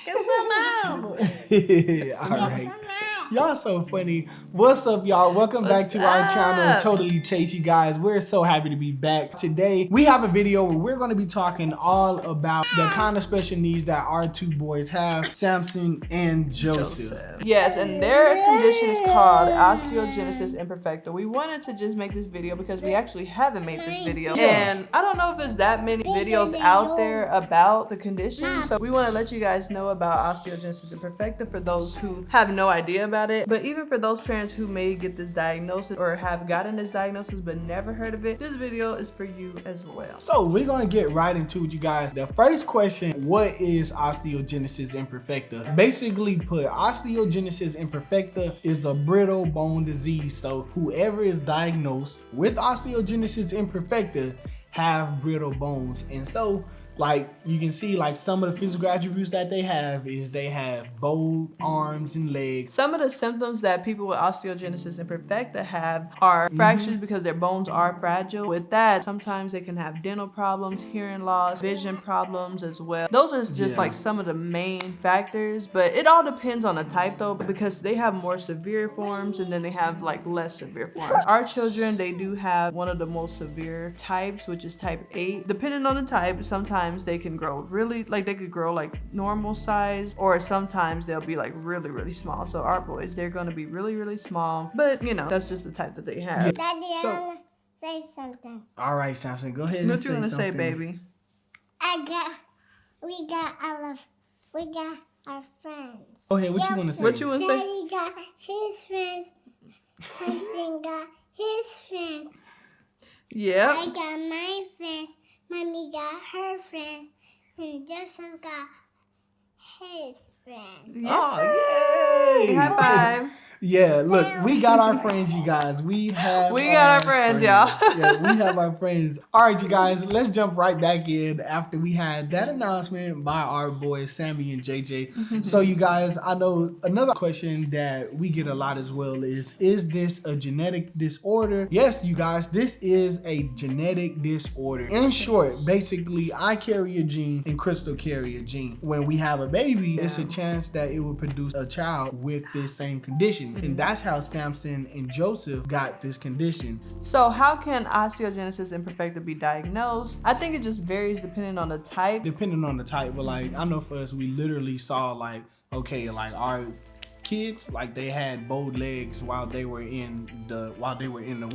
Give some out. All right. Y'all so funny. What's up, y'all? Welcome back to our channel, TotallyTates, you guys. We're so happy to be back. Today, we have a video where we're going to be talking all about the kind of special needs that our two boys have, Samson and Joseph. Yes, and their condition is called Osteogenesis Imperfecta. We wanted to just make this video because we actually haven't made this video. And I don't know if there's that many videos out there about the condition. So we want to let you guys know about Osteogenesis Imperfecta for those who have no idea about it. But even for those parents who may get this diagnosis or have gotten this diagnosis but never heard of it, this video is for you as well. So we're going to get right into it, you guys. The first question, what is osteogenesis imperfecta? Basically put, osteogenesis imperfecta is a brittle bone disease. So whoever is diagnosed with osteogenesis imperfecta have brittle bones. And so like you can see, like some of the physical attributes that they have is they have bowed arms and legs. Some of the symptoms that people with osteogenesis imperfecta have are fractures because their bones are fragile. With that, sometimes they can have dental problems, hearing loss, vision problems as well. Those are just like some of the main factors, but it all depends on the type though, because they have more severe forms and then they have like less severe forms. Our children, they do have one of the most severe types, which is type 8. Depending on the type, sometimes they can grow really, like they could grow like normal size, or sometimes they'll be like really small. So our boys, they're going to be really small, but you know, that's just the type that they have. Daddy, I want to say something. All right, Samson, go ahead. What you want to say, baby? We got our friends. Go ahead, what you want to say? What you want to say? Daddy got his friends. Samson got his friends. Yeah. I got my friends. Mommy got her friends. And Joseph got his friends. Oh, yay! High five. Yeah, look, we got our friends, you guys. We got our friends, y'all. Yeah, we have our friends. All right, you guys, let's jump right back in after we had that announcement by our boys, Sammy and JJ. So, you guys, I know another question that we get a lot as well is this a genetic disorder? Yes, you guys, this is a genetic disorder. In short, basically, I carry a gene and Crystal carry a gene. When we have a baby, it's a chance that it will produce a child with this same condition. And that's how Samson and Joseph got this condition. So how can osteogenesis imperfecta be diagnosed? I think it just varies depending on the type. Depending on the type, but like I know for us, we literally saw like, okay, like our kids, like they had bowed legs while they were in the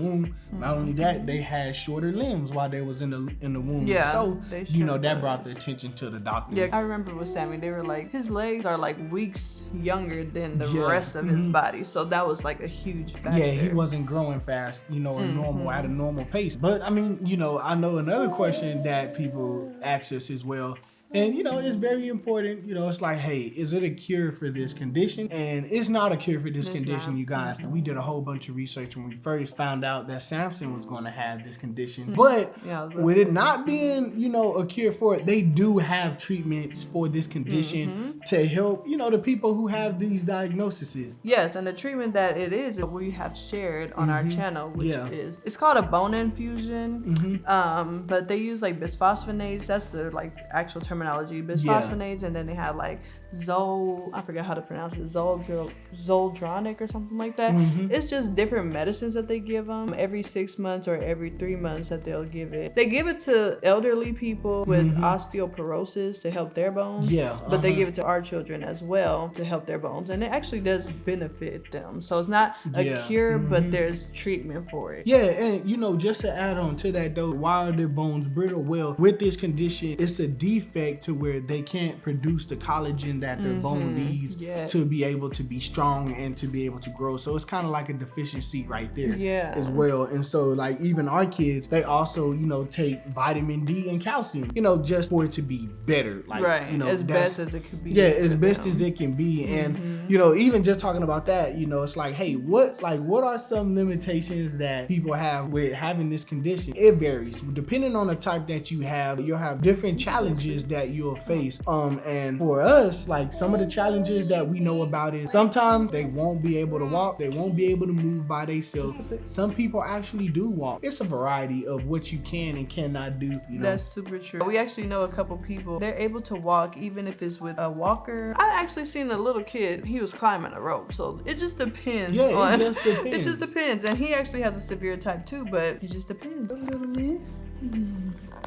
womb. Not only that, they had shorter limbs while they was in the womb. Yeah, so you know that brought the attention to the doctor. Yeah, I remember with Sammy, they were like his legs are like weeks younger than the rest of his body, so that was like a huge factor. Yeah, he wasn't growing fast, you know, at a normal pace. But I mean, you know, I know another question that people ask us as well. And, you know, it's very important, you know, it's like, hey, is it a cure for this condition? And it's not a cure for this condition, you guys. We did a whole bunch of research when we first found out that Samson was going to have this condition. But with it not being, you know, a cure for it, they do have treatments for this condition to help, you know, the people who have these diagnoses. Yes, and the treatment that it is, we have shared on our channel, which is, it's called a bone infusion. But they use like bisphosphonates. That's the like actual terminology, bisphosphonates, and then they have like I forget how to pronounce it, zoldronic or something like that. It's just different medicines that they give them every 6 months or every 3 months that they'll give it. They give it to elderly people with osteoporosis to help their bones, but they give it to our children as well to help their bones, and it actually does benefit them. So it's not a cure, but there's treatment for it. Yeah, and you know, just to add on to that though, why are their bones brittle? Well, with this condition, it's a defect to where they can't produce the collagen that their bone needs to be able to be strong and to be able to grow. So it's kind of like a deficiency right there as well. And so like even our kids, they also, you know, take vitamin D and calcium, you know, just for it to be better. Like, you know, as best as it could be. Yeah, as best as it can be. And, you know, even just talking about that, you know, it's like, hey, what are some limitations that people have with having this condition? It varies. Depending on the type that you'll have different challenges that that you'll face. And for us, like some of the challenges that we know about is sometimes they won't be able to walk, they won't be able to move by themselves. Some people actually do walk. It's a variety of what you can and cannot do, you know. That's super true. We actually know a couple people, they're able to walk even if it's with a walker. I actually seen a little kid, he was climbing a rope. So it just depends. Yeah, it just depends. It just depends. And he actually has a severe type 2, but it just depends.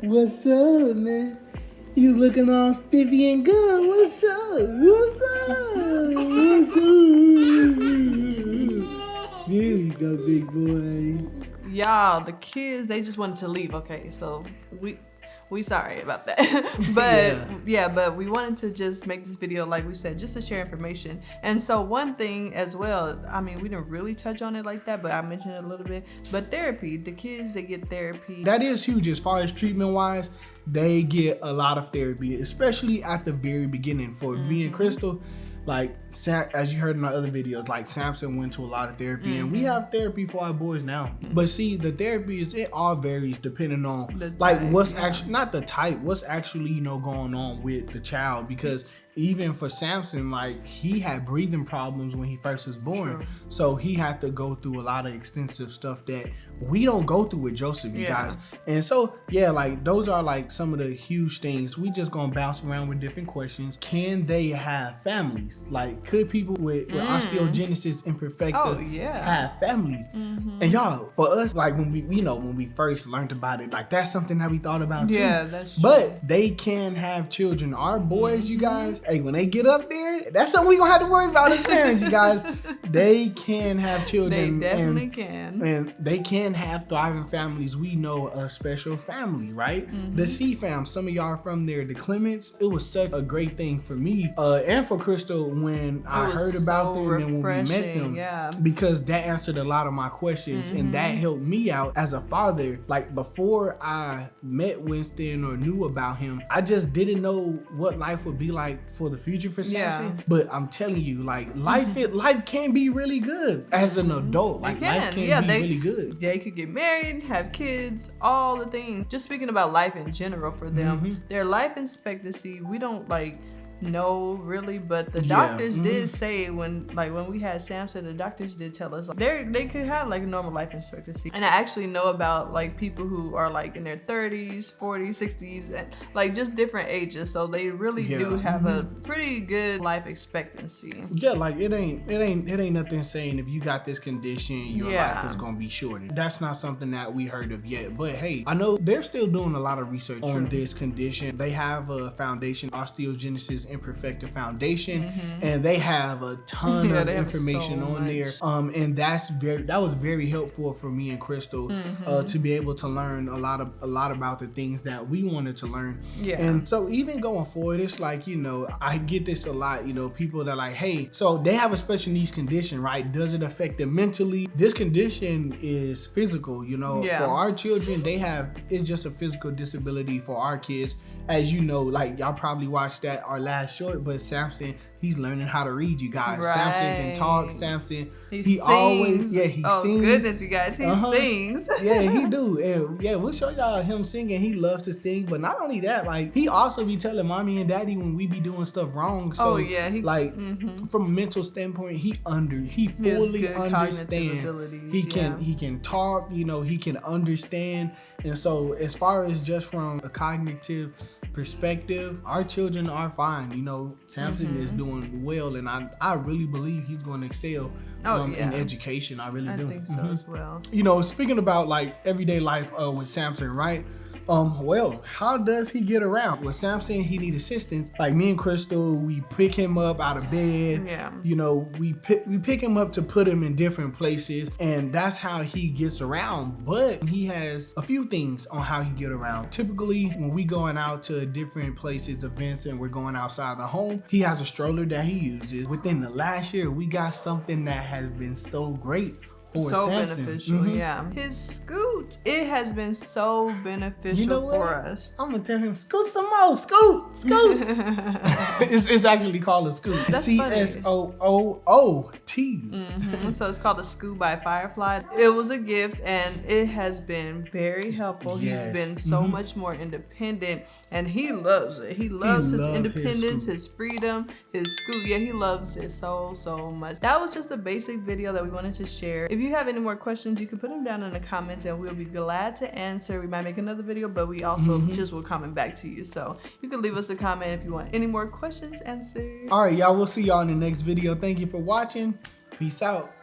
What's up, man? You looking all spiffy and good. What's up? What's up? What's up? There you go, big boy. Y'all, the kids, they just wanted to leave. Okay, so we sorry about that. But yeah, but we wanted to just make this video, like we said, just to share information. And so one thing as well, I mean, we didn't really touch on it like that, but I mentioned it a little bit. But therapy, the kids, they get therapy. That is huge as far as treatment wise. They get a lot of therapy, especially at the very beginning. For me and Crystal, like as you heard in our other videos, like Samson went to a lot of therapy, and we have therapy for our boys now. But see, the therapy it all varies depending on the like type, what's actually not the type, what's actually going on with the child. Because even for Samson, like he had breathing problems when he first was born. So he had to go through a lot of extensive stuff that we don't go through with Joseph, you guys. And so like those are like some of the huge things. We just gonna bounce around with different questions. Can they have families? Like, could people with osteogenesis imperfecta have families? And y'all, for us, like when we first learned about it, like that's something that we thought about too. Yeah, that's true. But they can have children. Our boys, you guys, hey, when they get up there, that's something we gonna have to worry about as parents, you guys. They can have children. They definitely can. And they can have thriving families. We know a special family, right? The C fam, some of y'all are from there. The Clements, it was such a great thing for me and for Crystal when I heard about them and when we met them, because that answered a lot of my questions and that helped me out as a father. Like before I met Winston or knew about him, I just didn't know what life would be like for the future for Samson. But I'm telling you, like life can be really good as an adult. Like life can be really good. They could get married, have kids, all the things. Just speaking about life in general for them, their life expectancy, we don't know really, but the doctors did say when we had Samson, the doctors did tell us they could have like a normal life expectancy. And I actually know about like people who are like in their 30s, 40s, 60s, and like just different ages, so they really do have a pretty good life expectancy. Like it ain't nothing saying if you got this condition your life is gonna be shortened. That's not something that we heard of yet, but hey, I know they're still doing a lot of research on this condition. They have a foundation, Osteogenesis Imperfecta Foundation, and they have a ton of information on there. And that was very helpful for me and Crystal to be able to learn a lot about the things that we wanted to learn. And so even going forward, it's like, I get this a lot, people that are like, hey, so they have a special needs condition, right? Does it affect them mentally? This condition is physical, for our children, it's just a physical disability. For our kids, as you know, like y'all probably watched that our last short, but Samson, he's learning how to read, you guys. Samson can talk. Samson, he sings. Always, he oh sings. Goodness, you guys, he sings. He do. And we'll show y'all him singing. He loves to sing, but not only that, like he also be telling mommy and daddy when we be doing stuff wrong. So from a mental standpoint, he fully understands. He can talk, he can understand. And so as far as just from a cognitive perspective, our children are fine. Samson is doing well, and I really believe he's going to excel in education. I really do. I think so as well. Speaking about like everyday life with Samson, right? Well, how does he get around? With Samson, he need assistance. Like me and Crystal, we pick him up out of bed. We pick him up to put him in different places, and that's how he gets around. But he has a few things on how he get around. Typically, when we going out to different places, events, and we're going outside the home, he has a stroller that he uses. Within the last year, we got something that has been so great. So Samson. Beneficial, His scoot, it has been so beneficial for us. I'm gonna tell him, scoot some more. No, Scoot. It's actually called a Scoot. That's CSOOT. So it's called the Scoot by Firefly. It was a gift and it has been very helpful. Yes. He's been so much more independent and he loves it. He loves his independence, his freedom, his Scoot. Yeah, he loves it so much. That was just a basic video that we wanted to share. If you have any more questions, you can put them down in the comments and we'll be glad to answer. We might make another video, but we also just will comment back to you. So you can leave us a comment if you want any more questions answered. All right, y'all. We'll see y'all in the next video. Thank you for watching. Peace out.